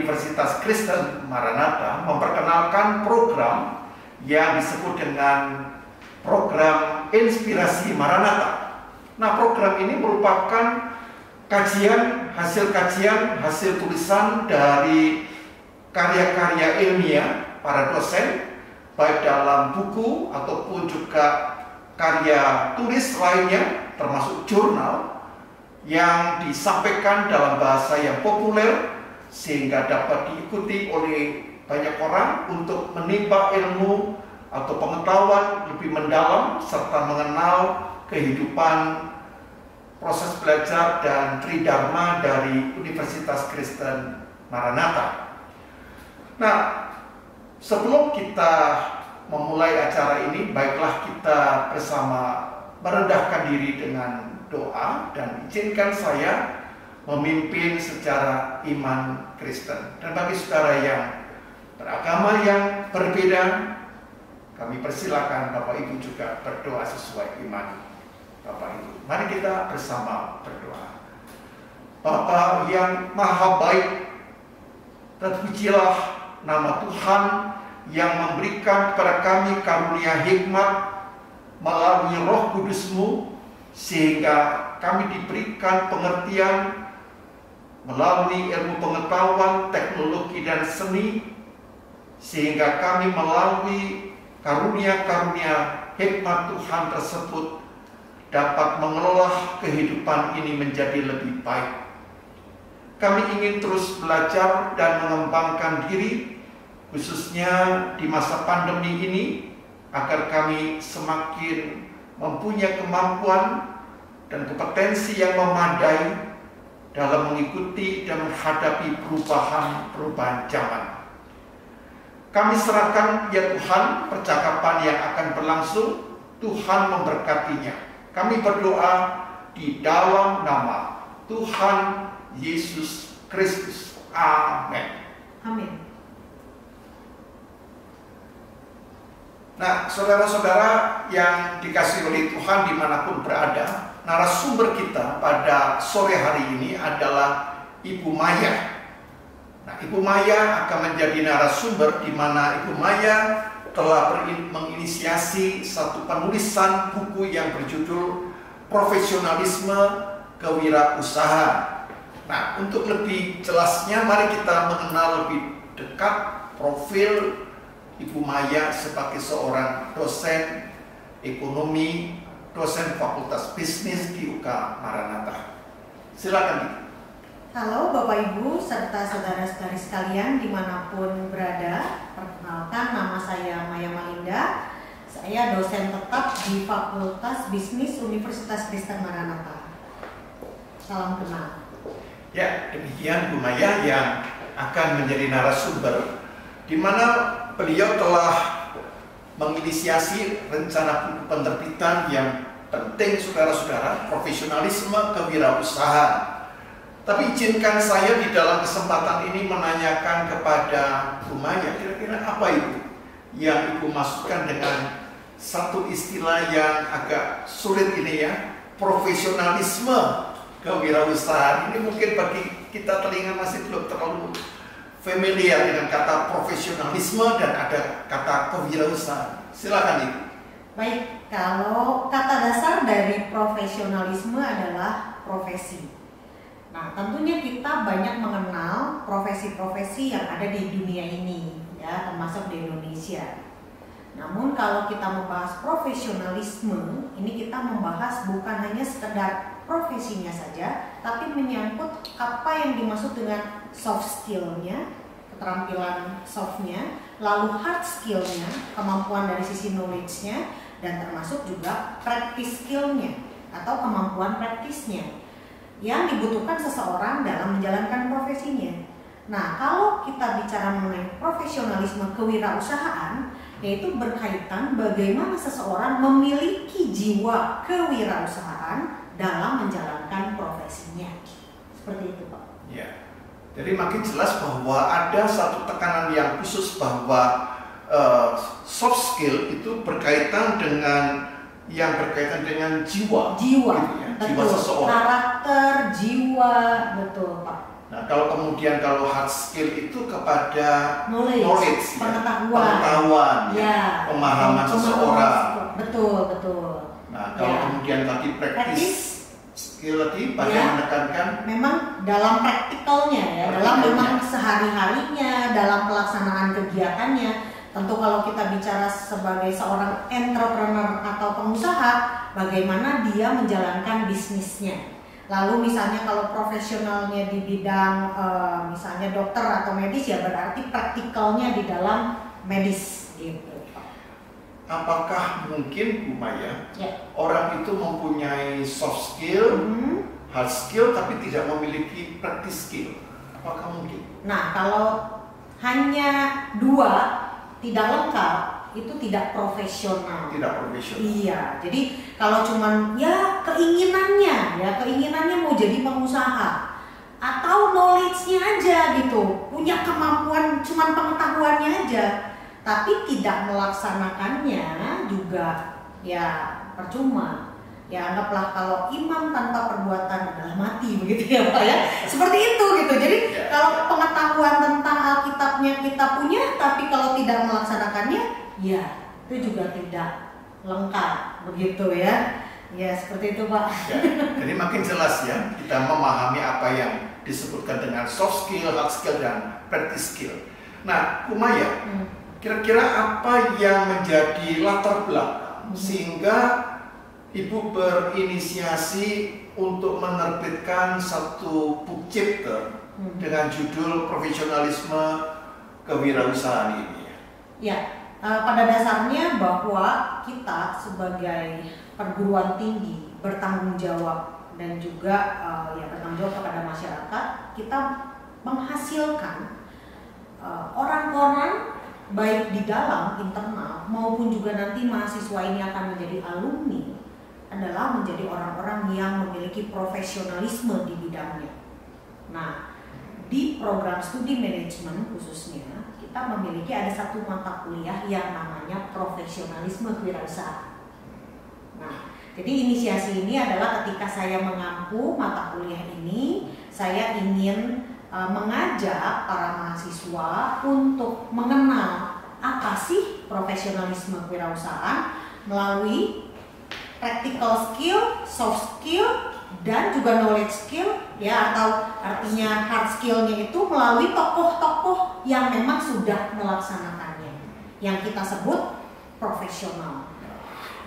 Universitas Kristen Maranatha memperkenalkan program yang disebut dengan program Inspirasi Maranatha. Nah, program ini merupakan hasil kajian, hasil tulisan dari karya-karya ilmiah para dosen, baik dalam buku ataupun juga karya tulis lainnya, termasuk jurnal, yang disampaikan dalam bahasa yang populer sehingga dapat diikuti oleh banyak orang untuk menimba ilmu atau pengetahuan lebih mendalam serta mengenal kehidupan proses belajar dan tridharma dari Universitas Kristen Maranatha. Nah, sebelum kita memulai acara ini, baiklah kita bersama merendahkan diri dengan doa dan izinkan saya memimpin secara iman Kristen. Dan bagi saudara yang beragama yang berbeda, kami persilakan Bapak Ibu juga berdoa sesuai iman Bapak Ibu. Mari kita bersama berdoa. Bapa yang maha baik, terpujilah nama Tuhan yang memberikan kepada kami karunia hikmat melalui Roh Kudus-Mu, sehingga kami diberikan pengertian melalui ilmu pengetahuan, teknologi dan seni, sehingga kami melalui karunia-karunia hikmat Tuhan tersebut dapat mengelola kehidupan ini menjadi lebih baik. Kami ingin terus belajar dan mengembangkan diri, khususnya di masa pandemi ini, agar kami semakin mempunyai kemampuan dan kompetensi yang memadai dalam mengikuti dan menghadapi perubahan zaman. Kami serahkan ya Tuhan percakapan yang akan berlangsung, Tuhan memberkatinya. Kami berdoa di dalam nama Tuhan Yesus Kristus. Amin. Amin. Nah, saudara-saudara yang dikasihi oleh Tuhan dimanapun berada, narasumber kita pada sore hari ini adalah Ibu Maya. Nah, Ibu Maya akan menjadi narasumber di mana Ibu Maya telah menginisiasi satu penulisan buku yang berjudul Profesionalisme Kewirausahaan. Nah, untuk lebih jelasnya mari kita mengenal lebih dekat profil Ibu Maya sebagai seorang dosen ekonomi, dosen Fakultas Bisnis di UK Maranatha. Silakan. Halo Bapak Ibu serta saudara-saudari sekalian dimanapun berada. Perkenalkan, nama saya Maya Malinda. Saya dosen tetap di Fakultas Bisnis Universitas Kristen Maranatha. Salam kenal. Ya, demikian Bu Maya yang akan menjadi narasumber, di mana beliau telah menginisiasi rencana buku penerbitan yang penting, saudara-saudara, Profesionalisme Kewirausahaan. Tapi izinkan saya di dalam kesempatan ini menanyakan kepada Bu Maya, kira-kira apa itu yang Ibu maksudkan dengan satu istilah yang agak sulit ini ya, profesionalisme kewirausahaan. Ini mungkin bagi kita telinga masih belum terlalu familiar dengan kata profesionalisme dan ada kata kewirausahaan. Silakan Ibu. Baik, kalau kata dasar dari profesionalisme adalah profesi. Nah, tentunya kita banyak mengenal profesi-profesi yang ada di dunia ini, ya, termasuk di Indonesia. Namun kalau kita membahas profesionalisme, ini kita membahas bukan hanya sekedar profesinya saja, tapi menyangkut apa yang dimaksud dengan soft skill-nya, keterampilan soft-nya, lalu hard skill-nya, kemampuan dari sisi knowledge-nya, dan termasuk juga practice skill-nya atau kemampuan praktisnya yang dibutuhkan seseorang dalam menjalankan profesinya. Nah, kalau kita bicara mengenai profesionalisme kewirausahaan, yaitu berkaitan bagaimana seseorang memiliki jiwa kewirausahaan dalam menjalankan profesinya. Seperti itu, Pak. Ya. Jadi makin jelas bahwa ada satu tekanan yang khusus bahwa soft skill itu berkaitan dengan jiwa. Jiwa, gitu ya, betul. jiwa seseorang. Karakter, jiwa, betul Pak. Nah, kalau kemudian kalau hard skill itu kepada knowledge pengetahuan, ya, pemahaman seseorang. Betul. Nah, kalau kemudian tadi practice skill tadi bagaimana menekankan memang dalam praktikalnya ya, dalam memang sehari-harinya, dalam pelaksanaan kegiatannya. Tentu kalau kita bicara sebagai seorang entrepreneur atau pengusaha, bagaimana dia menjalankan bisnisnya. Lalu misalnya kalau profesionalnya di bidang misalnya dokter atau medis, ya berarti praktikalnya di dalam medis gitu. Apakah mungkin Bu Maya, orang itu mempunyai soft skill, hard skill, tapi tidak memiliki practice skill? Apakah mungkin? Nah, kalau hanya dua tidak lengkap, itu tidak profesional. Iya, jadi kalau cuman keinginannya mau jadi pengusaha atau knowledge-nya aja gitu, punya kemampuan cuman pengetahuannya aja, tapi tidak melaksanakannya juga ya percuma. Ya anggaplah kalau imam tanpa perbuatan adalah mati, begitu ya Pak ya. Seperti itu gitu. Jadi kalau pengetahuan tentang Alkitabnya kita punya, tapi kalau tidak melaksanakannya, ya itu juga tidak lengkap, begitu ya. Ya seperti itu Pak. Ya, jadi makin jelas ya kita memahami apa yang disebutkan dengan soft skill, hard skill, dan practice skill. Nah, Bu Maya, kira-kira apa yang menjadi latar belakang sehingga Ibu berinisiasi untuk menerbitkan satu book chapter dengan judul Profesionalisme Kewirausahaan ini? Ya, pada dasarnya bahwa kita sebagai perguruan tinggi bertanggung jawab dan juga bertanggung jawab kepada masyarakat, kita menghasilkan orang-orang baik di dalam internal maupun juga nanti mahasiswa ini akan menjadi alumni, adalah menjadi orang-orang yang memiliki profesionalisme di bidangnya. Nah, di program studi manajemen khususnya kita memiliki ada satu mata kuliah yang namanya profesionalisme kewirausahaan. Nah, jadi inisiasi ini adalah ketika saya mengampu mata kuliah ini, saya ingin mengajak para mahasiswa untuk mengenal apa sih profesionalisme kewirausahaan melalui practical skill, soft skill, dan juga knowledge skill, ya, atau artinya hard skillnya itu melalui tokoh-tokoh yang memang sudah melaksanakannya, yang kita sebut profesional,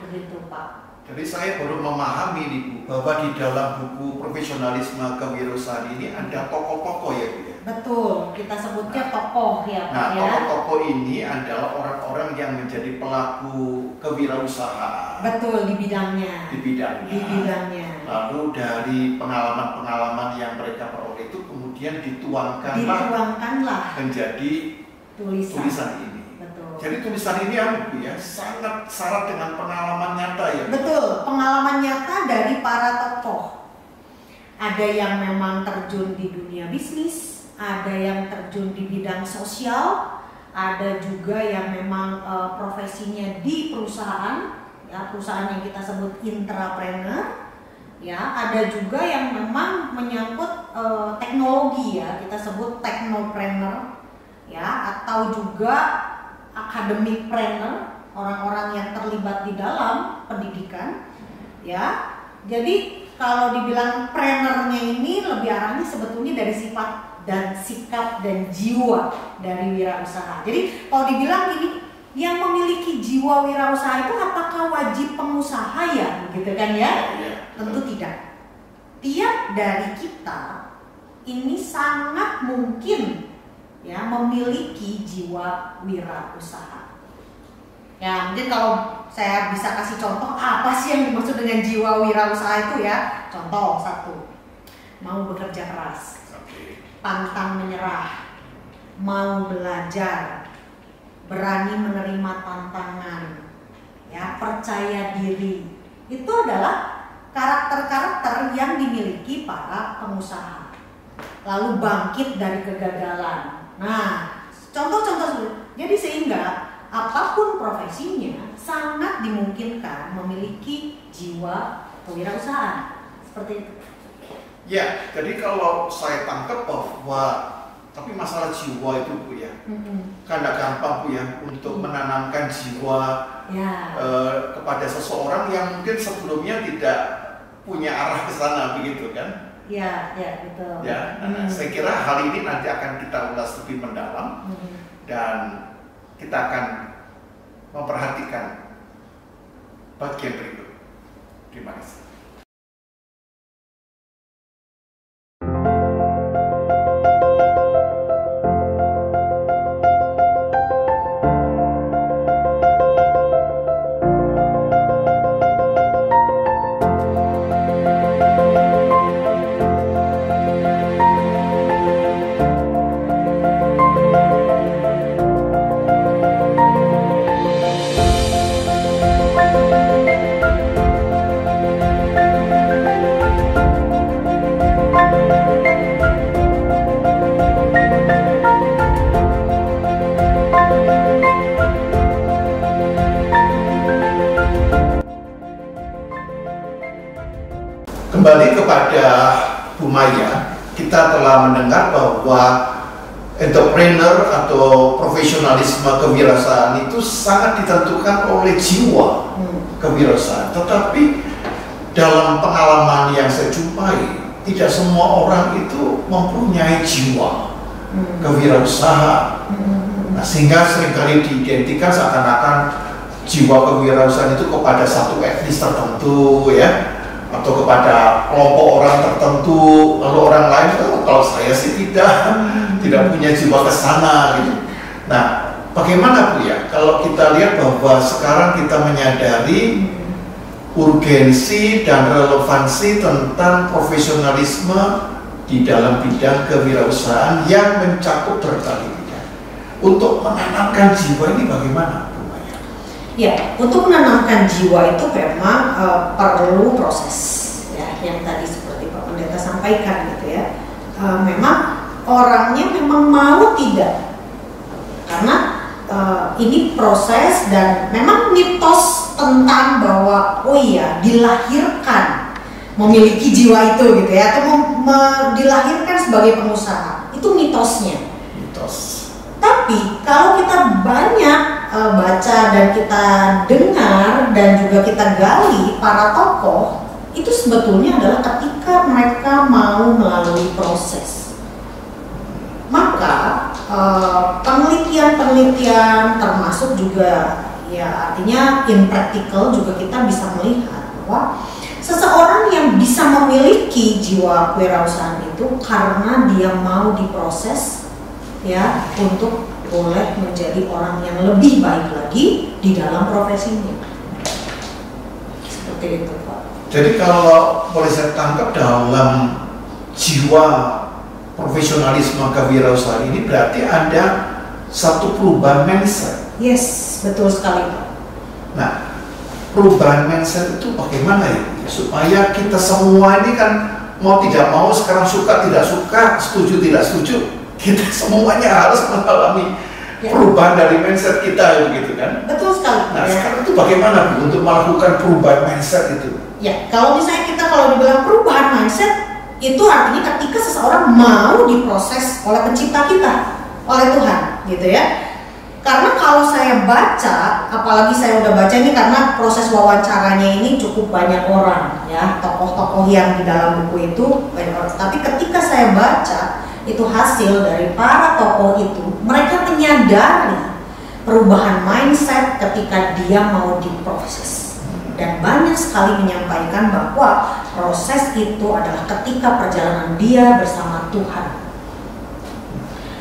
begitu Pak. Jadi saya baru memahami nih Bu, bahwa di dalam buku Profesionalisme Kewirausahaan ini ada tokoh-tokoh ya Bu ya? Betul, kita sebutnya tokoh ya Pak. Nah, tokoh-tokoh ini adalah orang-orang yang menjadi pelaku kewirausahaan. Betul, di bidangnya. Di bidangnya. Lalu dari pengalaman-pengalaman yang mereka peroleh itu kemudian dituangkanlah menjadi tulisan ini. Jadi tulisan ini sangat syarat dengan pengalaman nyata ya. Betul, pengalaman nyata dari para tokoh. Ada yang memang terjun di dunia bisnis, ada yang terjun di bidang sosial, ada juga yang memang profesinya di perusahaan, ya perusahaan yang kita sebut intrapreneur, ya ada juga yang memang menyangkut teknologi ya kita sebut teknopreneur, ya atau juga academic planner, orang-orang yang terlibat di dalam pendidikan, ya. Jadi kalau dibilang plannernya ini lebih arahnya sebetulnya dari sifat dan sikap dan jiwa dari wirausaha. Jadi kalau dibilang ini yang memiliki jiwa wirausaha itu apakah wajib pengusaha ya, gitu kan ya? Tentu tidak. Tiap dari kita ini sangat mungkin ya memiliki jiwa wirausaha. Ya mungkin kalau saya bisa kasih contoh apa sih yang dimaksud dengan jiwa wirausaha itu ya. Contoh satu, mau bekerja keras, pantang menyerah, mau belajar, berani menerima tantangan, ya percaya diri. Itu adalah karakter-karakter yang dimiliki para pengusaha. Lalu bangkit dari kegagalan. Nah, contoh-contoh jadi sehingga apapun profesinya sangat dimungkinkan memiliki jiwa kewirausahaan seperti itu. Ya, jadi kalau saya tangkap bahwa tapi masalah jiwa itu Bu ya, karena gampang Bu ya untuk menanamkan jiwa kepada seseorang yang mungkin sebelumnya tidak punya arah ke sana begitu kan? Ya, betul. Ya, saya kira hal ini nanti akan kita ulas lebih mendalam dan kita akan memperhatikan bagian berikut. Terima kasih. Kembali kepada Bu Maya, kita telah mendengar bahwa entrepreneur atau profesionalisme kewirausahaan itu sangat ditentukan oleh jiwa kewirausahaan. Tetapi dalam pengalaman yang saya jumpai, tidak semua orang itu mempunyai jiwa kewirausahaan. Nah, sehingga seringkali diidentikan seakan-akan jiwa kewirausahaan itu kepada satu etnis tertentu ya, atau kepada kelompok orang tertentu, lalu orang lain kalau saya sih tidak punya jiwa ke sana gitu. Nah, bagaimana Bu ya kalau kita lihat bahwa sekarang kita menyadari urgensi dan relevansi tentang profesionalisme di dalam bidang kewirausahaan yang mencakup berbagai bidang. Untuk menanamkan jiwa ini bagaimana? Ya, untuk menanamkan jiwa itu memang perlu proses ya, yang tadi seperti Pak Pendeta sampaikan gitu ya. Memang orangnya memang mau tidak, karena ini proses dan memang mitos tentang bahwa oh iya dilahirkan memiliki jiwa itu gitu ya, atau dilahirkan sebagai pengusaha, itu mitosnya. Tapi kalau kita banyak baca dan kita dengar dan juga kita gali para tokoh, itu sebetulnya adalah ketika mereka mau melalui proses, maka penelitian-penelitian termasuk juga ya artinya in practical juga kita bisa melihat bahwa seseorang yang bisa memiliki jiwa kewirausahaan itu karena dia mau diproses ya untuk boleh menjadi orang yang lebih baik lagi di dalam profesinya. Seperti itu Pak. Jadi kalau boleh saya tangkap dalam jiwa profesionalisme kewirausahaan ini berarti ada satu perubahan mindset. Yes, betul sekali Pak. Nah, perubahan mindset itu bagaimana ya? Supaya kita semua ini kan mau tidak mau, sekarang suka tidak suka, setuju tidak setuju, kita semuanya harus mengalami perubahan dari mindset kita begitu kan? Betul sekali. Nah, sekarang itu bagaimana Bu untuk melakukan perubahan mindset itu? Ya, kalau misalnya kita dibilang perubahan mindset, itu artinya ketika seseorang mau diproses oleh pencipta kita, oleh Tuhan, gitu ya. Karena kalau saya baca, apalagi saya udah baca ini karena proses wawancaranya ini cukup banyak orang ya, tokoh-tokoh yang di dalam buku itu banyak orang. Tapi ketika saya baca itu hasil dari para tokoh itu, mereka menyadari perubahan mindset ketika dia mau diproses, dan banyak sekali menyampaikan bahwa proses itu adalah ketika perjalanan dia bersama Tuhan.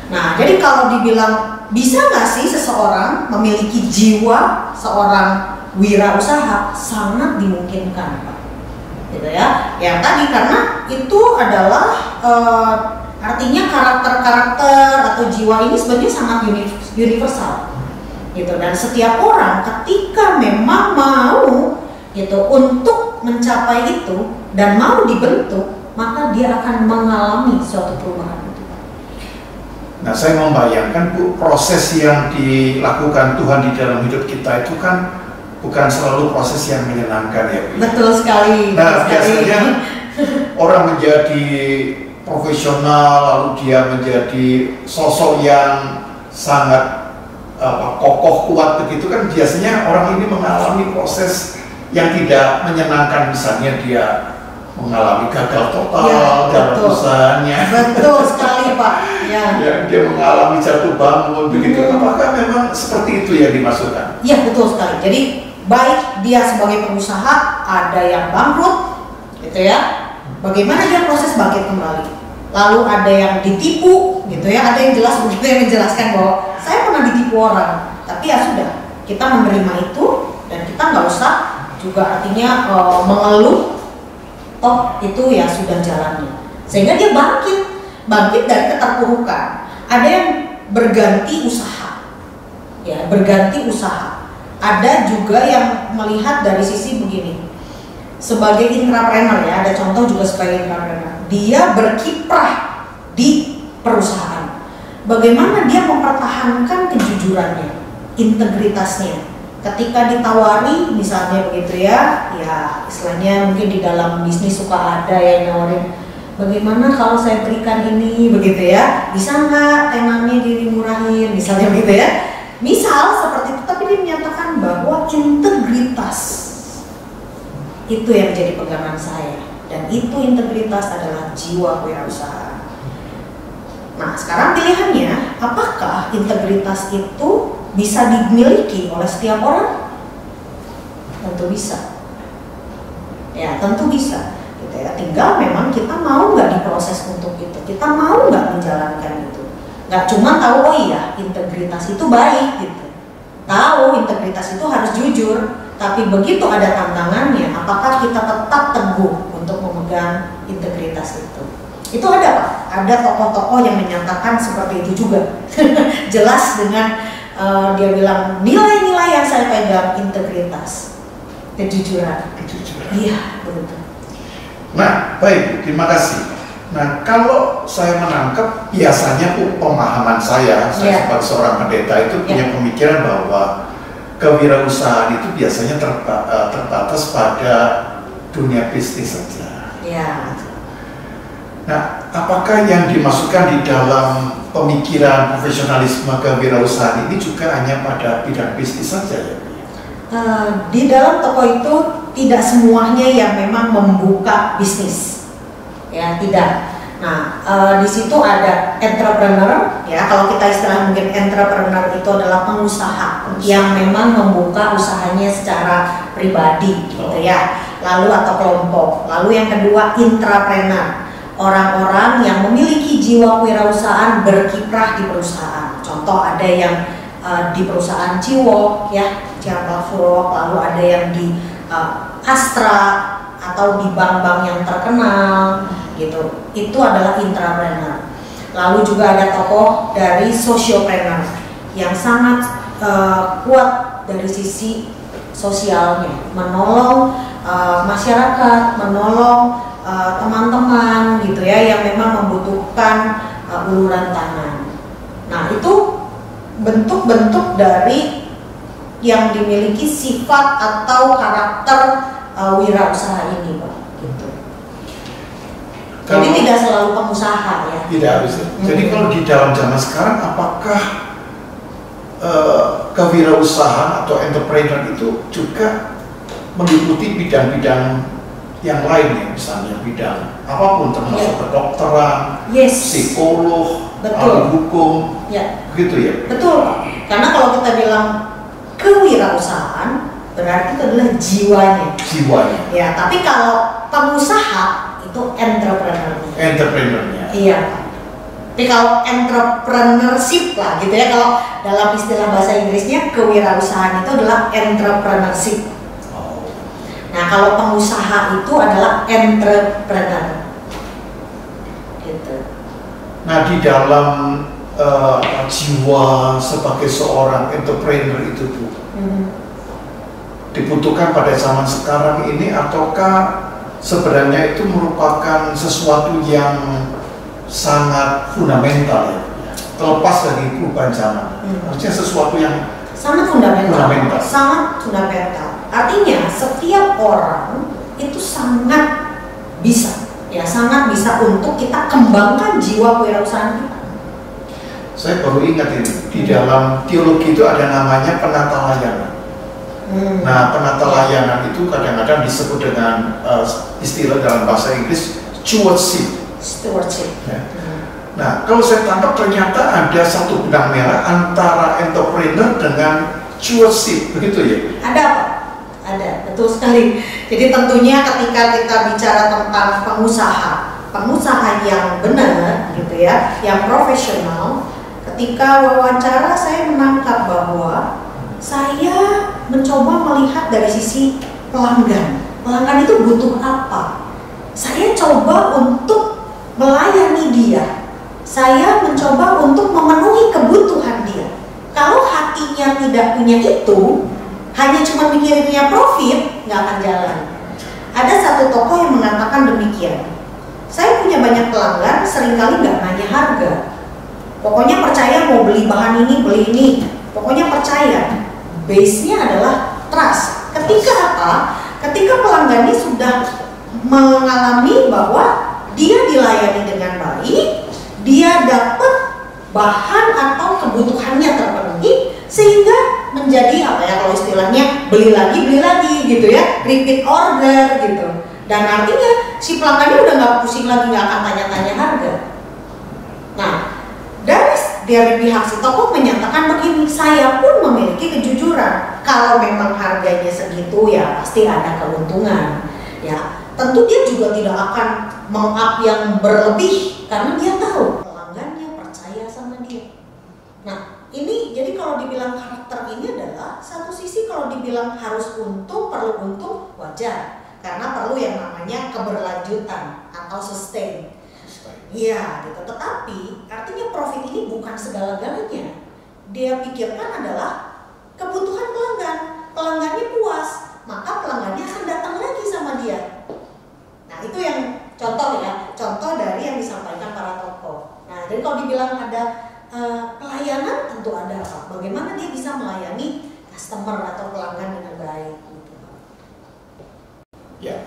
Nah, jadi kalau dibilang bisa nggak sih seseorang memiliki jiwa seorang wirausaha, sangat dimungkinkan Pak, gitu ya. Yang tadi karena itu adalah artinya karakter-karakter atau jiwa ini sebenarnya sangat universal gitu, dan setiap orang ketika memang mau gitu untuk mencapai itu dan mau dibentuk, maka dia akan mengalami suatu perubahan itu. Nah, saya membayangkan Bu, proses yang dilakukan Tuhan di dalam hidup kita itu kan bukan selalu proses yang menyenangkan ya Bu. Betul sekali. Nah, biasanya orang menjadi profesional lalu dia menjadi sosok yang sangat kokoh kuat begitu kan biasanya orang ini mengalami proses yang tidak menyenangkan, misalnya dia mengalami gagal total dalam usahanya. Betul sekali Pak. Ya. Dia mengalami jatuh bangun begitu. Apakah memang seperti itu yang dimaksudkan? Iya betul sekali. Jadi baik dia sebagai pengusaha ada yang bangkrut, gitu ya. Bagaimana dia proses bangkit kembali? Lalu ada yang ditipu, gitu ya. Ada yang jelas begitu yang menjelaskan bahwa saya pernah ditipu orang, tapi ya sudah kita menerima itu dan kita nggak usah juga artinya mengeluh. Toh itu ya sudah jalannya, sehingga dia bangkit dari keterpurukan. Ada yang berganti usaha, ya berganti usaha. Ada juga yang melihat dari sisi begini, sebagai intrapreneur ya, ada contoh juga sebagai intrapreneur. Dia berkiprah di perusahaan. Bagaimana dia mempertahankan kejujurannya, integritasnya. Ketika ditawari misalnya begitu ya, ya istilahnya mungkin di dalam bisnis suka ada yang nawarin, bagaimana kalau saya berikan ini begitu ya, bisa nggak tenannya dimurahin misalnya begitu ya. Misal seperti itu, tapi dia menyatakan bahwa integritas itu yang menjadi pegangan saya, dan itu integritas adalah jiwa wirausaha. Nah sekarang pilihannya, apakah integritas itu bisa dimiliki oleh setiap orang? Tentu bisa. Ya tentu bisa. Gitu ya. Tinggal memang kita mau nggak diproses untuk itu. Kita mau nggak menjalankan itu. Nggak cuma tahu oh iya integritas itu baik gitu. Tahu integritas itu harus jujur. Tapi begitu ada tantangannya, apakah kita tetap teguh untuk memegang integritas itu? Itu ada Pak. Ada tokoh-tokoh yang menyatakan seperti itu juga. Jelas dengan dia bilang nilai-nilai yang saya pegang, integritas, kejujuran. Iya, betul. Nah, baik, terima kasih. Nah, kalau saya menangkap biasanya pemahaman saya sebagai seorang pendeta itu punya pemikiran bahwa kewirausahaan itu biasanya terbatas pada dunia bisnis saja. Ya. Nah, apakah yang dimasukkan di dalam pemikiran profesionalisme kewirausahaan ini juga hanya pada bidang bisnis saja ya? Di dalam toko itu tidak semuanya yang memang membuka bisnis, ya tidak. Nah, di situ ada entrepreneur, ya kalau kita istilah mungkin entrepreneur itu adalah pengusaha yang memang membuka usahanya secara pribadi, gitu ya. Lalu atau kelompok. Lalu yang kedua intrapreneur. Orang-orang yang memiliki jiwa kewirausahaan berkiprah di perusahaan. Contoh ada yang di perusahaan Ciwok ya, Ciamplas Surok, lalu ada yang di Astra atau di bank-bank yang terkenal gitu. Itu adalah intrapreneur. Lalu juga ada tokoh dari sociopreneur yang sangat kuat dari sisi sosialnya, menolong masyarakat, menolong teman-teman gitu ya yang memang membutuhkan uluran tangan. Nah itu bentuk-bentuk dari yang dimiliki sifat atau karakter wirausaha ini Pak. Gitu. Jadi tidak selalu pengusaha ya. Tidak bisa. Jadi kalau di dalam zaman sekarang apakah kewirausahaan atau entrepreneur itu juga meliputi bidang-bidang yang lain ya, misalnya bidang apapun termasuk kedokteran, psikolog, hukum, gitu ya? Betul, karena kalau kita bilang kewirausahaan berarti itu adalah jiwanya. Ya, tapi kalau pengusaha itu entrepreneurnya. Iya. Tapi kalau entrepreneurship lah, gitu ya. Kalau dalam istilah bahasa Inggrisnya kewirausahaan itu adalah entrepreneurship. Nah, kalau pengusaha itu adalah entrepreneur. Gitu. Nah, di dalam jiwa sebagai seorang entrepreneur itu Bu, dibutuhkan pada zaman sekarang ini ataukah sebenarnya itu merupakan sesuatu yang sangat fundamental ya? Terlepas dari perubahan zaman. Maksudnya sesuatu yang sangat fundamental. Sangat fundamental. Artinya setiap orang itu sangat bisa ya sangat bisa untuk kita kembangkan jiwa kewirausahaan kita. Saya baru ingat ini, di dalam teologi itu ada namanya penata layanan. Nah, penata layanan itu kadang-kadang disebut dengan istilah dalam bahasa Inggris stewardship. Ya. Nah, kalau saya tangkap ternyata ada satu benang merah antara entrepreneur dengan stewardship, begitu ya? Ada apa? Ada, betul sekali. Jadi tentunya ketika kita bicara tentang pengusaha yang benar, gitu ya, yang profesional, ketika wawancara saya menangkap bahwa saya mencoba melihat dari sisi pelanggan. Pelanggan itu butuh apa? Saya coba untuk melayani dia. Saya mencoba untuk memenuhi kebutuhan dia. Kalau hatinya tidak punya itu, hanya cuma mikirinnya profit, nggak akan jalan. Ada satu tokoh yang mengatakan demikian. Saya punya banyak pelanggan, seringkali nggak nanya harga. Pokoknya percaya mau beli bahan ini, beli ini. Pokoknya percaya. Base-nya adalah trust. Ketika apa? Ketika pelanggannya sudah mengalami bahwa dia dilayani dengan baik, dia dapat bahan atau kebutuhannya terpenuhi, sehingga menjadi apa ya, kalau istilahnya beli lagi gitu ya, repeat order gitu. Dan artinya si pelanggannya udah nggak pusing lagi, nggak akan tanya-tanya harga. Nah, dari pihak si toko menyatakan begini, saya pun memiliki kejujuran. Kalau memang harganya segitu ya pasti ada keuntungan. Ya, tentu dia juga tidak akan meng-up yang berlebih karena dia tahu pelanggannya percaya sama dia. Nah, ini jadi kalau dibilang karakter ini adalah satu sisi, kalau dibilang harus untung, perlu untung, wajar. Karena perlu yang namanya keberlanjutan atau sustain. Iya, gitu. Tetapi artinya profit ini bukan segala-galanya. Dia pikirkan adalah kebutuhan pelanggan. Pelanggannya puas, maka pelanggannya akan datang lagi sama dia. Nah, itu yang contoh ya, contoh dari yang disampaikan para tokoh. Nah, jadi kalau dibilang ada pelayanan, tentu ada apa? Bagaimana dia bisa melayani customer atau pelanggan dengan baik? Gitu. Ya.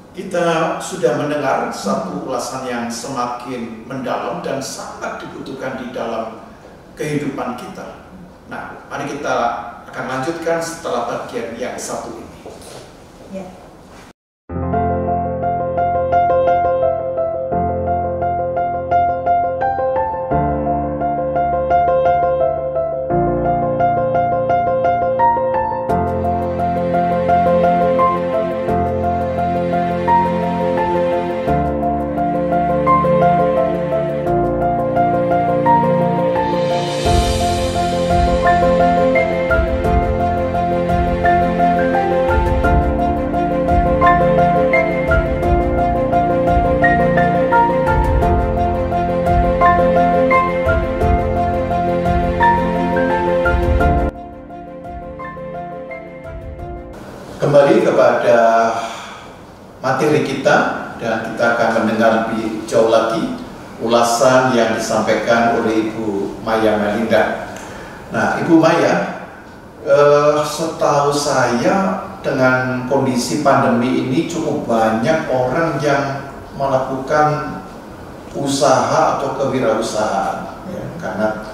Kita sudah mendengar satu ulasan yang semakin mendalam dan sangat dibutuhkan di dalam kehidupan kita. Nah, mari kita akan lanjutkan setelah bagian yang satu ini. Ya. Kembali kepada materi kita, dan kita akan mendengar lebih jauh lagi ulasan yang disampaikan oleh Ibu Maya Melinda. Nah, Ibu Maya, setahu saya dengan kondisi pandemi ini cukup banyak orang yang melakukan usaha atau kewirausahaan, ya, karena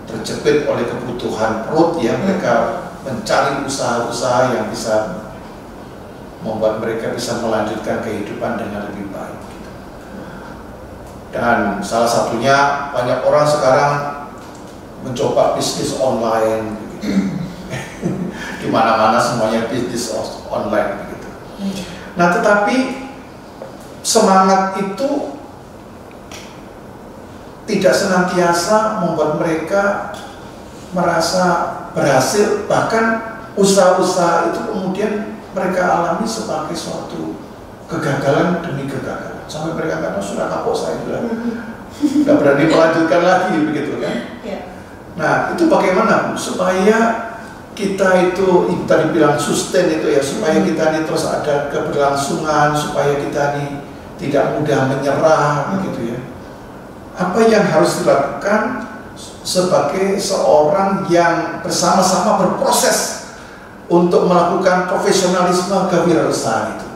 terjepit oleh kebutuhan perut, ya, mereka mencari usaha-usaha yang bisa membuat mereka bisa melanjutkan kehidupan dengan lebih baik. Dan salah satunya banyak orang sekarang mencoba bisnis online, di mana-mana semuanya bisnis online begitu. Nah, tetapi semangat itu tidak senantiasa membuat mereka merasa berhasil, bahkan usaha-usaha itu kemudian mereka alami sebagai suatu kegagalan demi kegagalan, sampai mereka kata sudah kapok saya juga, nggak berani melanjutkan lagi begitu kan? Nah, itu bagaimana Bu, supaya kita itu tadi bilang sustain itu ya, supaya kita ini terus ada keberlangsungan, supaya kita ini tidak mudah menyerah begitu ya. Apa yang harus dilakukan sebagai seorang yang bersama-sama berproses untuk melakukan profesionalisme kewirausahaan itu?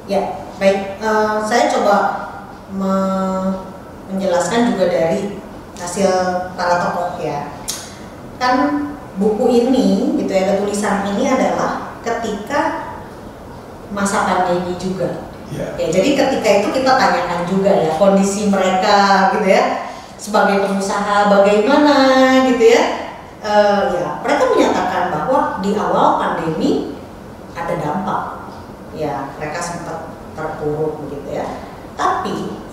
Ya, Baik, saya coba menjelaskan juga dari hasil para tokoh ya. Kan buku ini gitu ya, tulisan ini adalah ketika masa pandemi juga. Ya, jadi ketika itu kita tanyakan juga ya kondisi mereka gitu ya, sebagai pengusaha bagaimana gitu ya. Ya mereka menyatakan bahwa di awal pandemi ada dampak, ya mereka sempat terpuruk gitu ya. Tapi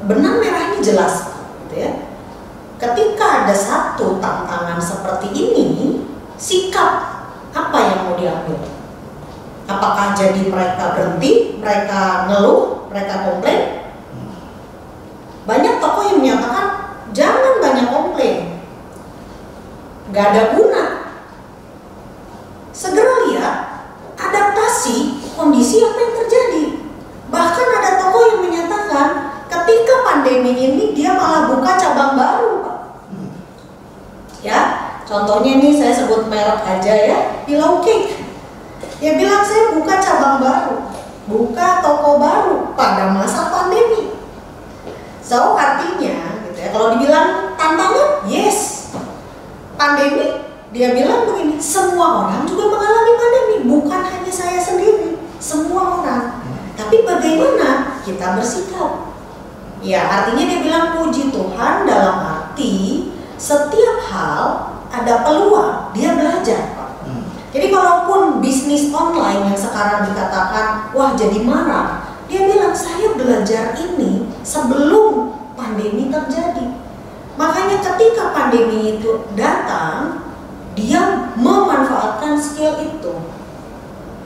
benang merahnya jelas gitu ya. Ketika ada satu tantangan seperti ini, sikap apa yang mau diambil? Apakah jadi mereka berhenti, mereka ngeluh, mereka komplain? Banyak tokoh yang menyatakan jangan banyak komplain, nggak ada guna. Segera lihat, adaptasi kondisi apa yang terjadi. Bahkan ada tokoh yang menyatakan ketika pandemi ini dia malah buka cabang baru, Pak. Ya, contohnya ini saya sebut merek aja ya, Pilau Cake. Dia bilang saya buka cabang baru, buka toko baru pada masa pandemi. So artinya, gitu ya, kalau dibilang tantangan, yes. Pandemi, dia bilang begini, semua orang juga mengalami pandemi, bukan hanya saya sendiri, semua orang. Tapi bagaimana kita bersikap? Ya artinya dia bilang puji Tuhan dalam arti setiap hal ada peluang, dia belajar. Jadi kalaupun bisnis online yang sekarang dikatakan wah jadi marah, dia bilang saya belajar ini sebelum pandemi terjadi. Makanya ketika pandemi itu datang, dia memanfaatkan skill itu.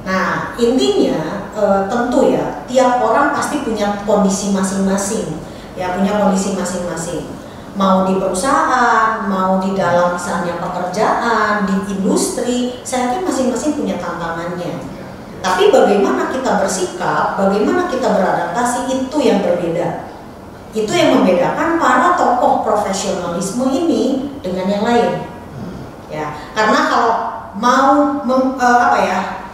Nah intinya tentu ya tiap orang pasti punya kondisi masing-masing, ya punya kondisi masing-masing. Mau di perusahaan, mau di dalam misalnya pekerjaan, di industri, saya yakin masing-masing punya tantangannya. Tapi bagaimana kita bersikap, bagaimana kita beradaptasi, itu yang berbeda. Itu yang membedakan para tokoh profesionalisme ini dengan yang lain. Ya, karena kalau mau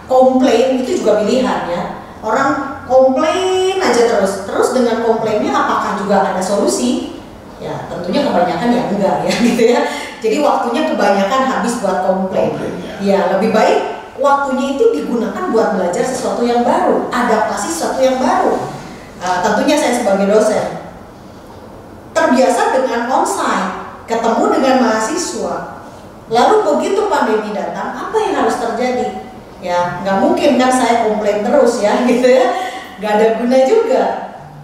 komplain itu juga pilihan ya. Orang komplain aja terus dengan komplainnya apakah juga ada solusi? Ya tentunya kebanyakan ya enggak ya gitu ya. Jadi waktunya kebanyakan habis buat komplain. Ya lebih baik waktunya itu digunakan buat belajar sesuatu yang baru, adaptasi sesuatu yang baru. Tentunya saya sebagai dosen terbiasa dengan onsite, ketemu dengan mahasiswa. Lalu begitu pandemi datang, apa yang harus terjadi? Ya nggak mungkin kan saya komplain terus ya gitu ya. Nggak ada guna juga.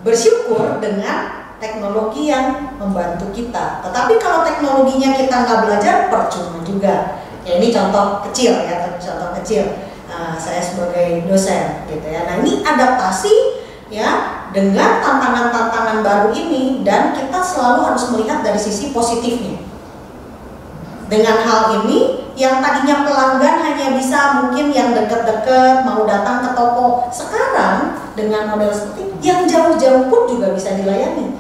Bersyukur dengan teknologi yang membantu kita. Tetapi kalau teknologinya kita nggak belajar, percuma juga. Ya ini contoh kecil ya, contoh kecil. Saya sebagai dosen, gitu ya. Nah ini adaptasi ya dengan tantangan-tantangan baru ini, dan kita selalu harus melihat dari sisi positifnya. Dengan hal ini, yang tadinya pelanggan hanya bisa mungkin yang deket-deket mau datang ke toko, sekarang dengan model seperti yang jauh-jauh pun juga bisa dilayani.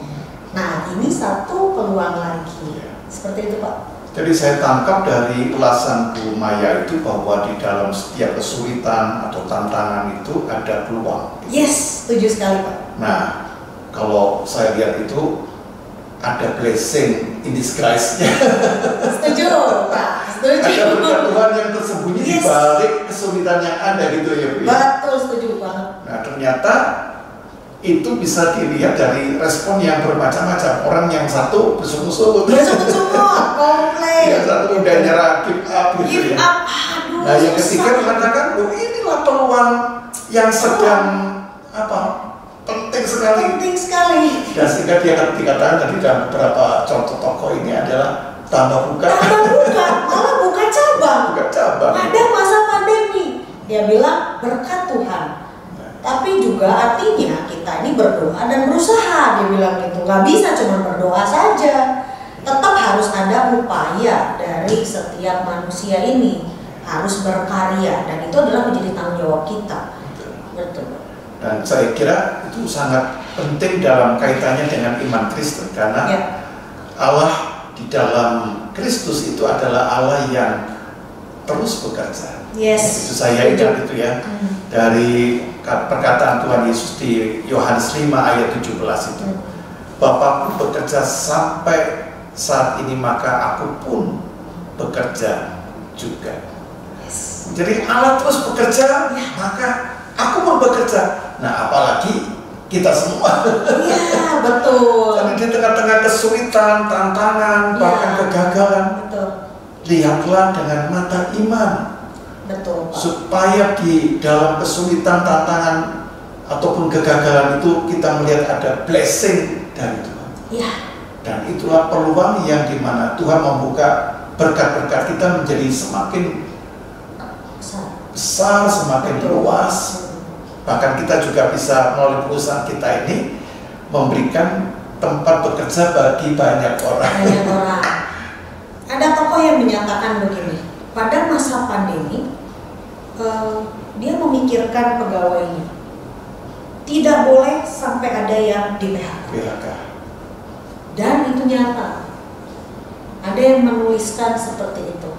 Nah, ini satu peluang lagi. Seperti itu, Pak. Jadi saya tangkap dari ulasan Bu Maya itu bahwa di dalam setiap kesulitan atau tantangan itu ada peluang. Yes, setuju sekali, Pak. Nah, kalau saya lihat itu ada blessing in disguise-nya. Setuju, Pak. Setuju. Ada berkat Tuhan yang tersembunyi di balik kesulitan yang ada gitu ya, Bu. Betul, setuju banget. Nah, ternyata itu bisa dilihat dari respon yang bermacam-macam. Orang yang satu bersungut-sungut, komplain. yang satu udah nyerah, give up gitu ya. Aduh, nah yang ketiga mengatakan, inilah peluang yang sedang penting sekali. Penting sekali. Dan sehingga dia dikatakan tadi dalam beberapa contoh tokoh ini adalah tambah buka, malah buka cabang. Buka cabang. Ada masa pandemi, dia bilang berkat Tuhan. Tapi juga artinya kita ini berdoa dan berusaha, dia bilang gitu. Nggak bisa cuma berdoa saja. Tetap harus ada upaya dari setiap manusia ini, harus berkarya, dan itu adalah menjadi tanggung jawab kita. Betul. Dan saya kira itu sangat penting dalam kaitannya dengan iman Kristen, karena Allah di dalam Kristus itu adalah Allah yang terus bekerja. Yes. Itu saya ingat itu ya. Dari perkataan Tuhan Yesus di Yohanes 5 ayat 17 itu. Bapakku bekerja sampai saat ini, maka aku pun bekerja juga. Jadi Allah terus bekerja, maka aku pun bekerja. Nah, apalagi kita semua. Iya, betul. Jadi di tengah-tengah kesulitan, tantangan, bahkan kegagalan, betul. Lihatlah dengan mata iman. Betul, Pak. Supaya di dalam kesulitan, tantangan, ataupun kegagalan itu kita melihat ada blessing dari Tuhan. Iya. Dan itulah peluang yang dimana Tuhan membuka berkat-berkat kita menjadi semakin besar, semakin luas. Bahkan kita juga bisa melalui perusahaan kita ini memberikan tempat bekerja bagi banyak orang. Banyak orang. Ada tokoh yang menyatakan begini, pada masa pandemi dia memikirkan pegawainya, tidak boleh sampai ada yang di PHK. Dan itu nyata. Ada yang menuliskan seperti itu.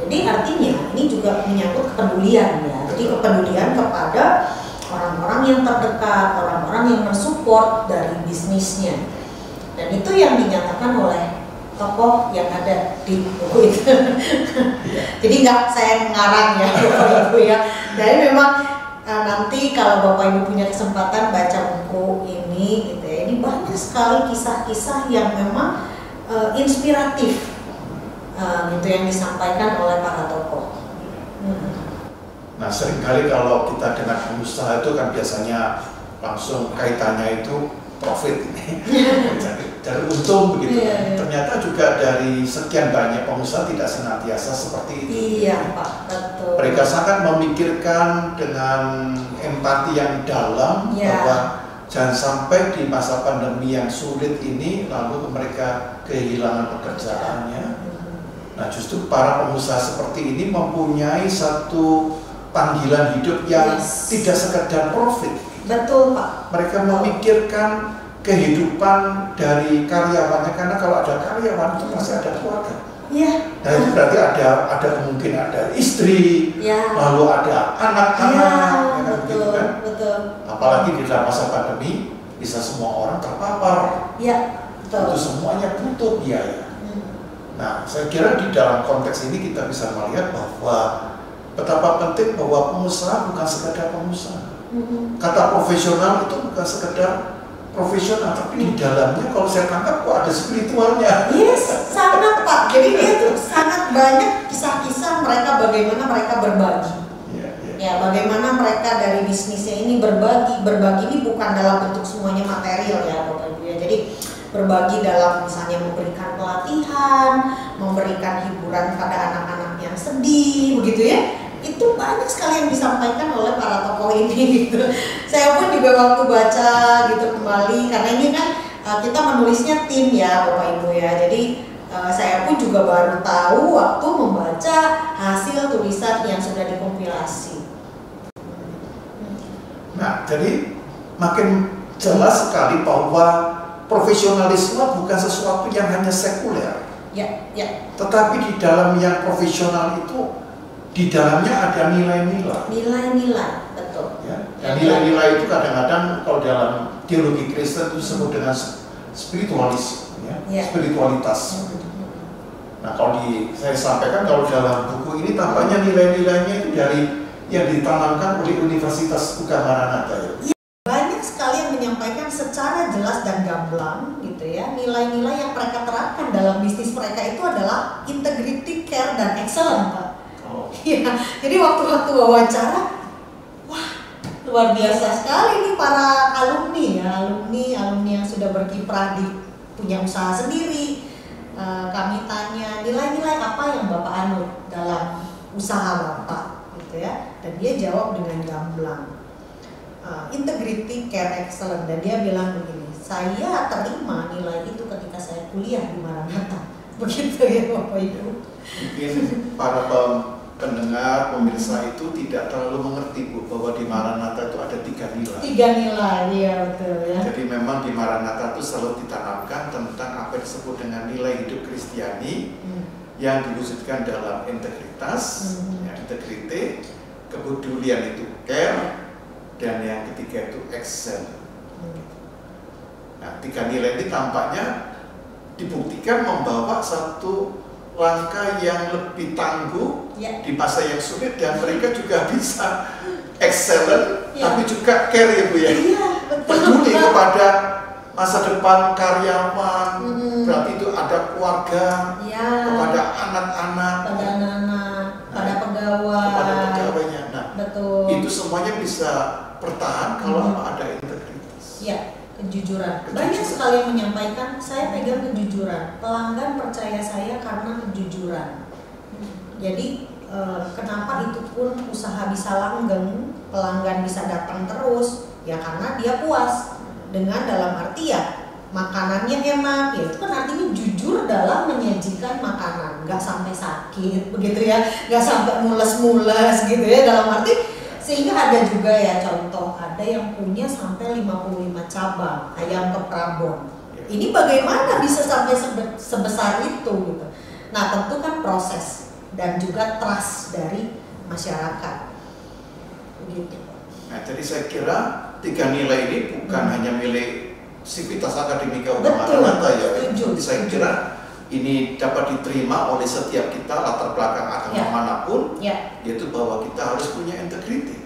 Jadi artinya ini juga menyangkut kepedulian ya. Jadi kepedulian kepada orang-orang yang terdekat, orang-orang yang mensupport dari bisnisnya. Dan itu yang dinyatakan oleh tokoh yang ada di buku itu. Jadi nggak saya mengarang ya Bapak Ibu ya. Jadi memang nanti kalau Bapak Ibu punya kesempatan baca buku ini gitu ya. Ini banyak sekali kisah-kisah yang memang inspiratif gitu yang disampaikan oleh para tokoh. Nah, seringkali kalau kita dengan pengusaha itu kan biasanya langsung kaitannya itu profit ini, dari untung begitu. Ternyata juga dari sekian banyak pengusaha tidak senantiasa seperti itu. Iya, Pak, betul. Mereka sangat memikirkan dengan empati yang dalam bahwa jangan sampai di masa pandemi yang sulit ini lalu mereka kehilangan pekerjaannya. Nah, justru para pengusaha seperti ini mempunyai satu panggilan hidup yang tidak sekedar profit. Betul, Pak. Mereka memikirkan kehidupan dari karyawannya, karena kalau ada karyawan itu pasti ada keluarga. Iya. Nah, itu berarti ada kemungkinan ada istri, lalu ada anak-anak, betul, kan? Betul. Apalagi di dalam masa pandemi bisa semua orang terpapar. Iya, betul. Itu semuanya butuh biaya. Nah, saya kira di dalam konteks ini kita bisa melihat bahwa betapa penting bahwa pengusaha bukan sekedar pengusaha. Kata profesional itu bukan sekedar profesional, tapi di dalamnya kalau saya tangkap kok ada spiritualnya. Yes, sangat Pak. Jadi dia tuh sangat banyak kisah-kisah mereka bagaimana mereka berbagi. Ya, bagaimana mereka dari bisnisnya ini berbagi. Berbagi ini bukan dalam bentuk semuanya material ya Bapak Ibu ya. Jadi berbagi dalam misalnya memberikan pelatihan, memberikan hiburan pada anak-anak yang sedih, begitu ya. Itu banyak sekali yang disampaikan oleh para tokoh ini gitu. Saya pun juga waktu baca gitu kembali, karena ini kan kita menulisnya tim ya Bapak Ibu ya. Jadi saya pun juga baru tahu waktu membaca hasil tulisan yang sudah dikompilasi. Nah, jadi makin jelas sekali bahwa profesionalisme bukan sesuatu yang hanya sekuler. Ya. Tetapi di dalam yang profesional itu, di dalamnya ada nilai-nilai. Nilai-nilai, betul. Ya. Dan nilai-nilai itu kadang-kadang kalau dalam teologi Kristen itu disebut dengan spiritualis, spiritualitas. Nah, kalau saya sampaikan kalau dalam buku ini tampaknya nilai-nilainya itu dari yang ditanamkan oleh Universitas UGM Maranatha. Banyak sekali yang menyampaikan secara jelas dan gamblang gitu ya, nilai-nilai yang mereka terapkan dalam bisnis mereka itu adalah integrity, care, dan excellence, Pak. Ya, jadi waktu-waktu wawancara, wah luar biasa sekali nih para alumni ya, alumni yang sudah berkiprah di punya usaha sendiri. Kami tanya nilai-nilai apa yang Bapak anut dalam usaha Bapak, gitu ya, dan dia jawab dengan gamblang. Integrity, care, excellence, dan dia bilang begini, saya terima nilai itu ketika saya kuliah di Maranatha. Begitu ya Bapak Ibu. Mungkin para pendengar, pemirsa itu tidak terlalu mengerti Bu, bahwa di Maranatha itu ada 3 nilai. 3 nilai, iya betul ya. Jadi memang di Maranatha itu selalu ditanamkan tentang apa yang disebut dengan nilai hidup Kristiani yang diwujudkan dalam integritas, integriti, kepedulian itu care, dan yang ketiga itu excellent. Nah, 3 nilai ini tampaknya dibuktikan membawa satu langkah yang lebih tangguh di masa yang sulit, dan mereka juga bisa excellent tapi juga care ya Bu ya. Peduli kepada masa depan karyawan, berarti itu ada keluarga, kepada anak-anak, pada pegawai, kepada pegawainya. Nah, betul. itu semuanya bisa bertahan kalau ada integritas. Ya, kejujuran. Banyak sekali yang menyampaikan, saya pegang kejujuran. Pelanggan percaya saya karena kejujuran. Jadi kenapa itu pun usaha bisa langgeng, pelanggan bisa datang terus, ya karena dia puas dengan, dalam arti ya makanannya enak, ya itu kan artinya jujur dalam menyajikan makanan, nggak sampai sakit begitu ya, nggak sampai mules-mules gitu ya, dalam arti sehingga ada juga ya contoh, ada yang punya sampai 55 cabang ayam ke Prabon. Ini bagaimana bisa sampai sebesar itu gitu. Nah, tentu kan proses dan juga trust dari masyarakat. Begitu. Nah, jadi saya kira 3 nilai ini bukan hanya milik Civitas Akademika Ugama ya. Saya kira ini dapat diterima oleh setiap kita, latar belakang agama manapun, yaitu bahwa kita harus punya integriti.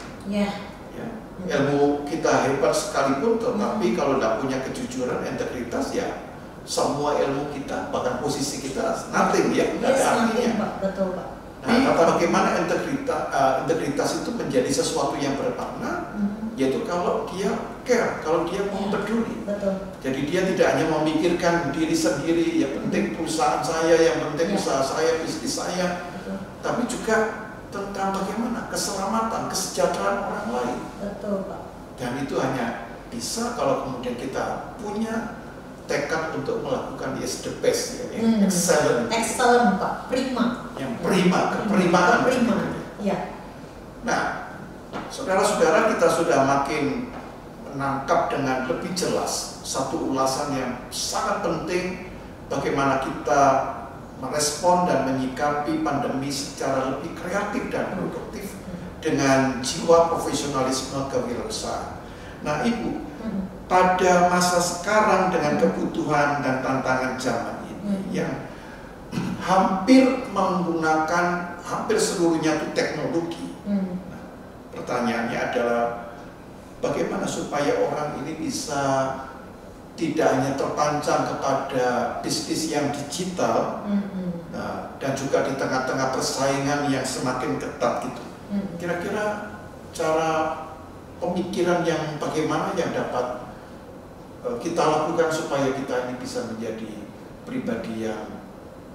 Ilmu kita hebat sekalipun, tetapi kalau tidak punya kejujuran, integritas, ya semua ilmu kita, bahkan posisi kita nothing ya, tidak ada artinya. Betul, Pak. Nah, kata bagaimana integritas itu menjadi sesuatu yang bermakna, yaitu kalau dia care, kalau dia mau peduli. Betul. Jadi dia tidak hanya memikirkan diri sendiri, yang penting perusahaan saya, yang penting usaha saya, bisnis saya, tapi juga tentang bagaimana keselamatan, kesejahteraan orang lain. Betul, Pak. Dan itu hanya bisa kalau kemudian kita punya tekad untuk melakukan the best, ya, excellent. Excellent, Pak. Prima. Yang prima, keprimaan. Ya. Nah, saudara-saudara, kita sudah makin menangkap dengan lebih jelas satu ulasan yang sangat penting, bagaimana kita merespon dan menyikapi pandemi secara lebih kreatif dan produktif dengan jiwa profesionalisme kewirausahaan. Nah, Ibu, pada masa sekarang dengan kebutuhan dan tantangan zaman ini yang hampir menggunakan hampir seluruhnya itu teknologi. Nah, pertanyaannya adalah bagaimana supaya orang ini bisa tidak hanya terpancang kepada bisnis yang digital, nah, dan juga di tengah-tengah persaingan yang semakin ketat gitu. Kira-kira cara pemikiran yang bagaimana yang dapat kita lakukan supaya kita ini bisa menjadi pribadi yang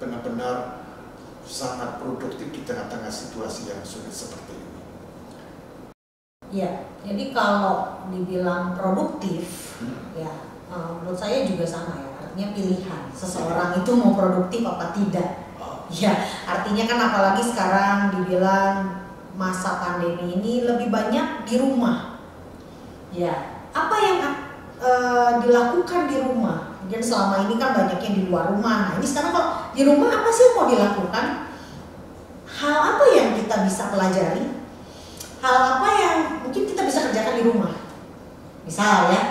benar-benar sangat produktif di tengah-tengah situasi yang sulit seperti ini. Ya, jadi kalau dibilang produktif, ya menurut saya juga sama ya, artinya pilihan seseorang itu mau produktif apa tidak. Ya, artinya kan apalagi sekarang dibilang masa pandemi ini lebih banyak di rumah. Ya, apa yang dilakukan di rumah? Dan selama ini kan banyaknya di luar rumah. Nah, ini sekarang kalau di rumah apa sih yang mau dilakukan? Hal apa yang kita bisa pelajari? Hal apa yang mungkin kita bisa kerjakan di rumah? Misal ya.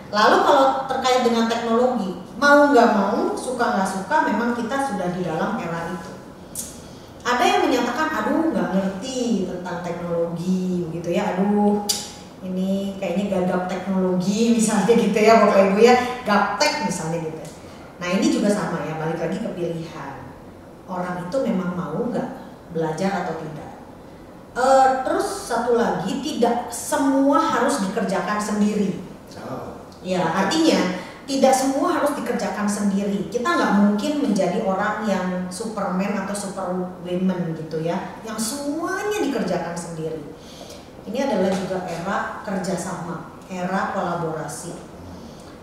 Lalu kalau terkait dengan teknologi, mau nggak mau, suka nggak suka, memang kita sudah di dalam era itu. Ada yang menyatakan, aduh nggak ngerti tentang teknologi, begitu ya, aduh ini kayaknya gagap teknologi misalnya gitu ya Bapak Ibu ya, gaptek misalnya gitu. Nah ini juga sama ya, balik lagi ke pilihan. Orang itu memang mau nggak belajar atau tidak. Terus satu lagi, tidak semua harus dikerjakan sendiri. Ya artinya tidak semua harus dikerjakan sendiri. Kita nggak mungkin menjadi orang yang Superman atau Superwoman gitu ya, yang semuanya dikerjakan sendiri. Ini adalah juga era kerjasama, era kolaborasi.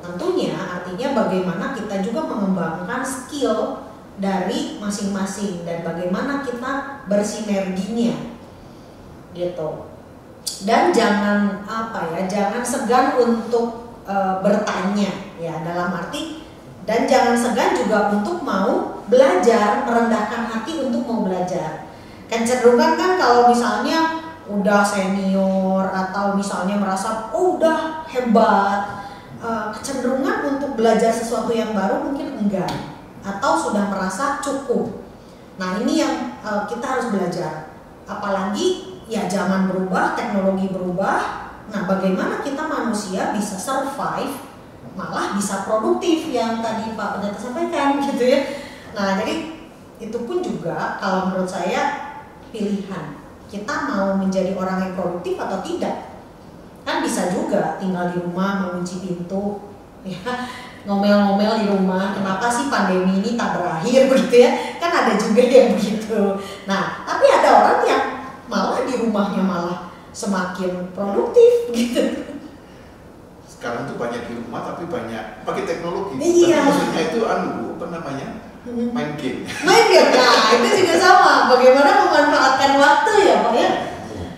Tentunya artinya bagaimana kita juga mengembangkan skill dari masing-masing dan bagaimana kita bersinerginya, gitu. Dan jangan jangan segan untuk bertanya, ya dalam arti, dan jangan segan juga untuk mau belajar, merendahkan hati untuk mau belajar. Kecenderungan kan kalau misalnya udah senior atau misalnya merasa oh udah hebat, kecenderungan untuk belajar sesuatu yang baru mungkin enggak, atau sudah merasa cukup. Nah ini yang kita harus belajar, apalagi ya zaman berubah, teknologi berubah. Nah bagaimana kita manusia bisa survive, malah bisa produktif yang tadi Pak Pendeta sampaikan gitu ya. Nah jadi itu pun juga kalau menurut saya pilihan, kita mau menjadi orang yang produktif atau tidak. Kan bisa juga tinggal di rumah mengunci pintu ya, ngomel-ngomel di rumah, kenapa sih pandemi ini tak berakhir begitu ya, kan ada juga yang begitu. Nah tapi ada orang yang malah di rumahnya malah semakin produktif gitu. Sekarang tuh banyak di rumah tapi banyak pakai teknologi. Iya. Tapi maksudnya itu apa namanya, main game. Main game, nah itu juga sama, bagaimana memanfaatkan waktu ya Pak ya.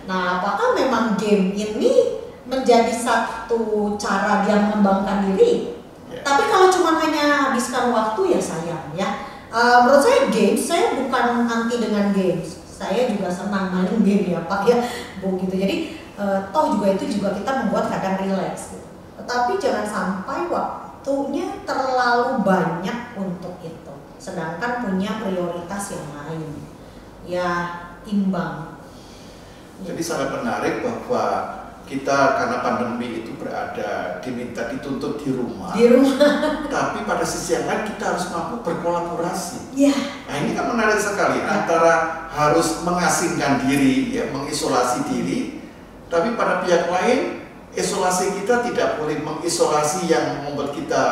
Nah apakah memang game ini menjadi satu cara dia mengembangkan diri? Tapi kalau cuma hanya habiskan waktu ya sayang ya. Menurut saya games, saya bukan anti dengan games. Saya juga senang main game ya Pak ya, Bu gitu. Jadi toh juga itu juga kita membuat kadang relax gitu. Tetapi jangan sampai waktunya terlalu banyak untuk itu, sedangkan punya prioritas yang lain. Ya imbang. Jadi sangat menarik bahwa kita karena pandemi itu berada diminta dituntut di rumah. Tapi pada sisi yang lain kita harus mampu berkolaborasi. Iya. Nah ini kan menarik sekali, antara harus mengasingkan diri, ya, mengisolasi diri, tapi pada pihak lain isolasi kita tidak boleh mengisolasi yang membuat kita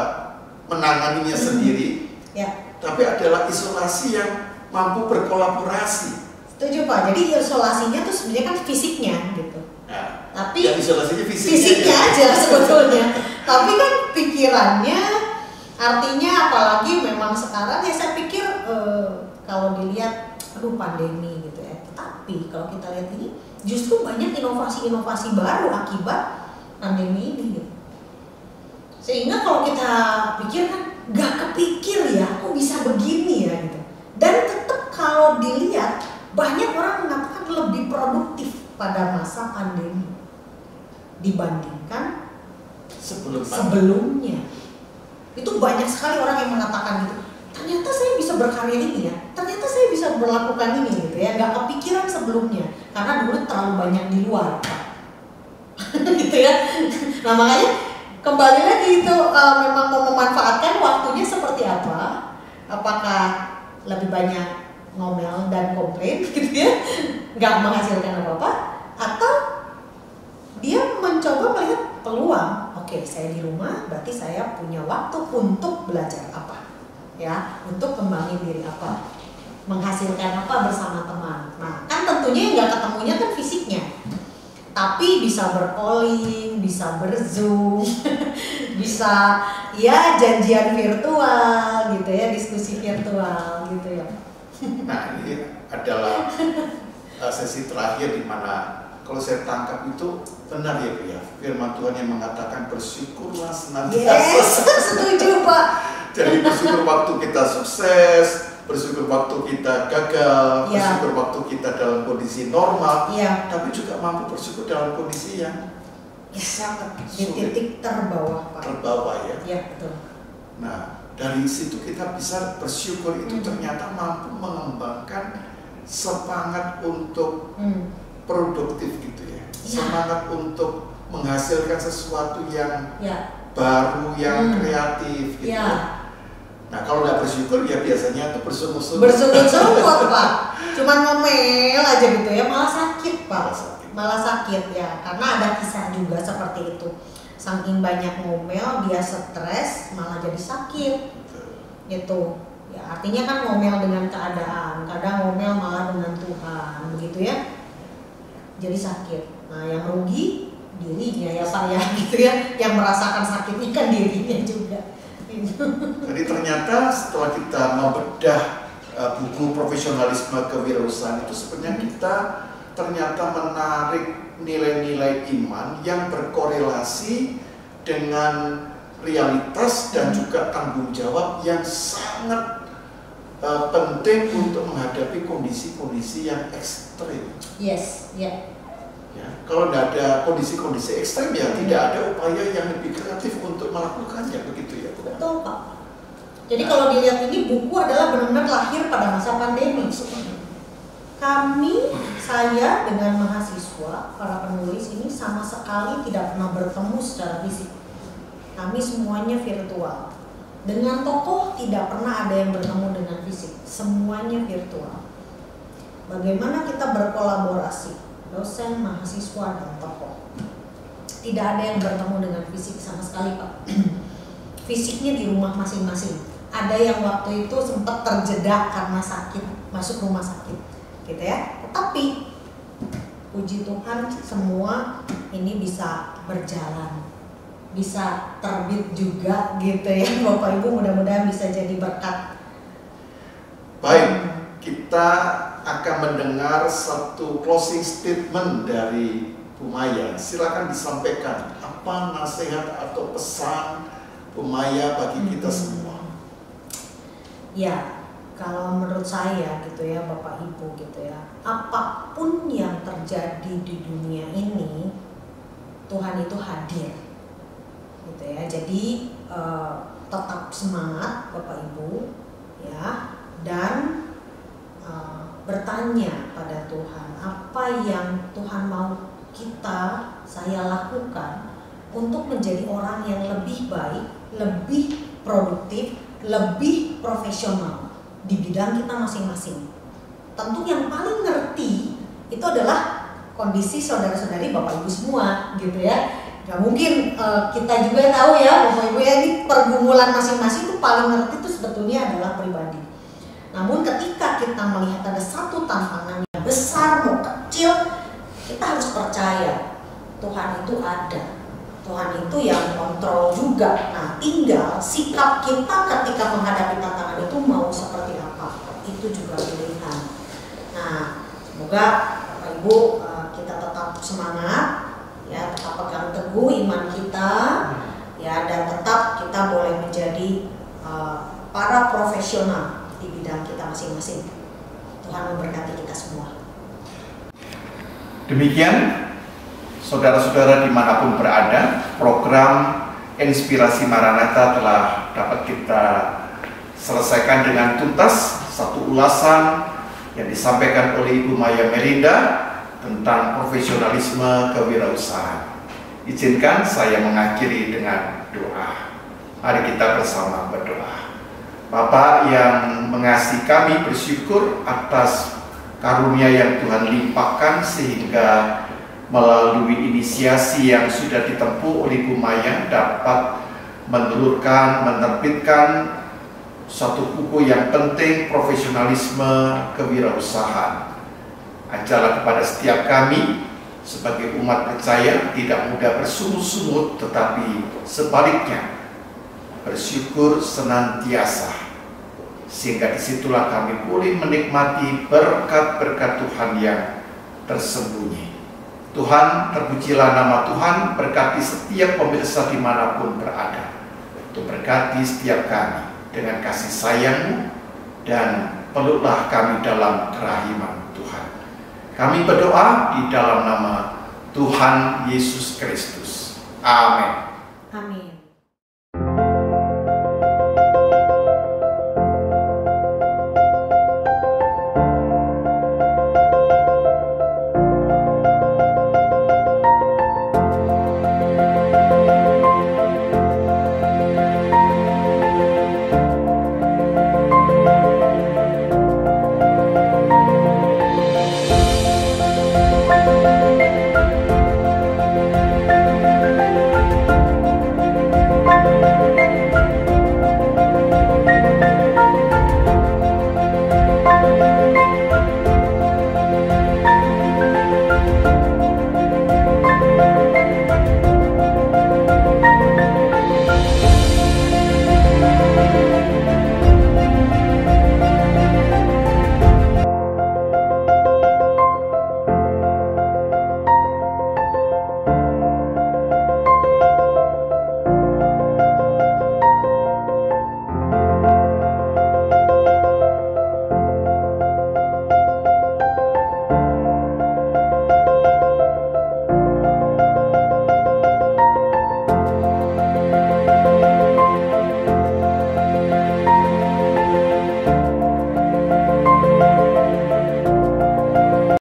menanganinya sendiri. Ya. Tapi adalah isolasi yang mampu berkolaborasi. Setuju Pak. Jadi isolasinya tuh sebenarnya kan fisiknya gitu. Nah, tapi yang isolasinya fisiknya aja sebetulnya. Tapi kan pikirannya, artinya apalagi memang sekarang ya saya pikir kalau dilihat aduh pandemi gitu ya. Tapi kalau kita lihat ini justru banyak inovasi-inovasi baru akibat pandemi ini gitu. Sehingga kalau kita pikir kan gak kepikir ya kok bisa begini ya gitu. Dan tetap kalau dilihat banyak orang mengatakan lebih produktif pada masa pandemi dibandingkan sebelumnya. Itu banyak sekali orang yang mengatakan gitu. Ternyata saya bisa berkarya ini ya. Ternyata saya bisa melakukan ini gitu ya. Gak kepikiran sebelumnya karena dulu terlalu banyak di luar. gitu ya. Nah makanya kembali lagi itu memang mau memanfaatkan waktunya seperti apa? Apakah lebih banyak ngomel dan komplain gitu ya, nggak menghasilkan apa-apa, atau dia mencoba melihat peluang. Oke, saya di rumah, berarti saya punya waktu untuk belajar apa, ya, untuk kembangin diri apa, menghasilkan apa bersama teman. Nah, kan tentunya nggak ketemunya kan fisiknya, tapi bisa bercalling, bisa berzoom, bisa ya janjian virtual gitu ya, diskusi virtual gitu ya. Nah ini adalah sesi terakhir di mana kalau saya tangkap itu benar ya Bu ya, firman Tuhan yang mengatakan bersyukurlah senantiasa. Yes, setuju Pak. Jadi bersyukur waktu kita sukses, bersyukur waktu kita gagal, bersyukur waktu kita dalam kondisi normal, tapi juga mampu bersyukur dalam kondisi yang sangat sulit. Di titik terbawah Pak. Terbawah ya. Iya betul. Nah dari situ kita bisa bersyukur itu ternyata mampu mengembangkan semangat untuk produktif gitu ya. Semangat untuk menghasilkan sesuatu yang baru, yang kreatif gitu ya. Nah kalau nggak bersyukur ya biasanya itu bersungut-sungut. Bersungut-sungut Pak. Cuman ngomel aja gitu ya, malah sakit Pak. Malah sakit ya, karena ada kisah juga seperti itu. Saking banyak ngomel, dia stres, malah jadi sakit gitu ya. Artinya kan ngomel dengan keadaan, kadang ngomel malah dengan Tuhan begitu ya, jadi sakit. Nah yang rugi dirinya ya Pak ya gitu ya, yang merasakan sakitnya kan dirinya juga. Jadi ternyata setelah kita membedah buku profesionalisme kewirausahaan itu sebenarnya kita ternyata menarik nilai-nilai iman yang berkorelasi dengan realitas dan juga tanggung jawab yang sangat penting untuk menghadapi kondisi-kondisi yang ekstrim. Yes, ya. Ya, kalau tidak ada kondisi-kondisi ekstrem ya tidak ada upaya yang lebih kreatif untuk melakukannya, begitu ya. Betul Pak. Jadi kalau dilihat ini buku adalah benar-benar lahir pada masa pandemi. Saya dengan mahasiswa, para penulis ini sama sekali tidak pernah bertemu secara fisik. Kami semuanya virtual. Dengan tokoh tidak pernah ada yang bertemu dengan fisik, semuanya virtual. Bagaimana kita berkolaborasi, dosen, mahasiswa, dan tokoh. Tidak ada yang bertemu dengan fisik sama sekali Pak. Fisiknya di rumah masing-masing. Ada yang waktu itu sempat terjeda karena sakit, masuk rumah sakit, gitu ya. Tetapi puji Tuhan semua ini bisa berjalan, bisa terbit juga, gitu ya. Bapak Ibu mudah-mudahan bisa jadi berkat. Baik, kita akan mendengar satu closing statement dari Bu Maya. Silakan disampaikan apa nasihat atau pesan Bu Maya bagi kita semua. Ya, kalau menurut saya gitu ya Bapak Ibu gitu ya, apapun yang terjadi di dunia ini, Tuhan itu hadir gitu ya. Jadi tetap semangat Bapak Ibu ya, dan bertanya pada Tuhan apa yang Tuhan mau saya lakukan untuk menjadi orang yang lebih baik, lebih produktif, lebih profesional di bidang kita masing-masing. Tentu yang paling ngerti itu adalah kondisi saudara-saudari Bapak Ibu semua gitu ya. Gak mungkin kita juga tahu ya Bapak Ibu ya, ini pergumulan masing-masing itu paling ngerti itu sebetulnya adalah pribadi. Namun ketika kita melihat ada satu tantangan yang besar mau kecil, kita harus percaya Tuhan itu ada. Tuhan itu yang kontrol juga. Nah, tinggal sikap kita ketika menghadapi tantangan itu mau seperti apa. Itu juga pilihan. Nah, semoga Bapak Ibu kita tetap semangat, ya, tetap pegang teguh iman kita, ya, dan tetap kita boleh menjadi para profesional di bidang kita masing-masing. Tuhan memberkati kita semua. Demikian, saudara-saudara dimanapun berada, program Inspirasi Maranatha telah dapat kita selesaikan dengan tuntas. Satu ulasan yang disampaikan oleh Ibu Maya Merinda tentang profesionalisme kewirausahaan. Izinkan saya mengakhiri dengan doa. Mari kita bersama berdoa. Bapa yang mengasihi kami, bersyukur atas karunia yang Tuhan limpahkan sehingga melalui inisiasi yang sudah ditempuh oleh Bu Maya dapat menelurkan, menerbitkan satu buku yang penting, profesionalisme kewirausahaan. Ajarlah kepada setiap kami sebagai umat percaya tidak mudah bersungut-sungut, tetapi sebaliknya bersyukur senantiasa, sehingga disitulah kami boleh menikmati berkat-berkat Tuhan yang tersembunyi. Tuhan, terpujilah nama Tuhan, berkati setiap pemirsa dimanapun berada, untuk berkati setiap kami dengan kasih sayang-Mu, dan peluklah kami dalam kerahiman Tuhan. Kami berdoa di dalam nama Tuhan Yesus Kristus. Amin. Amin.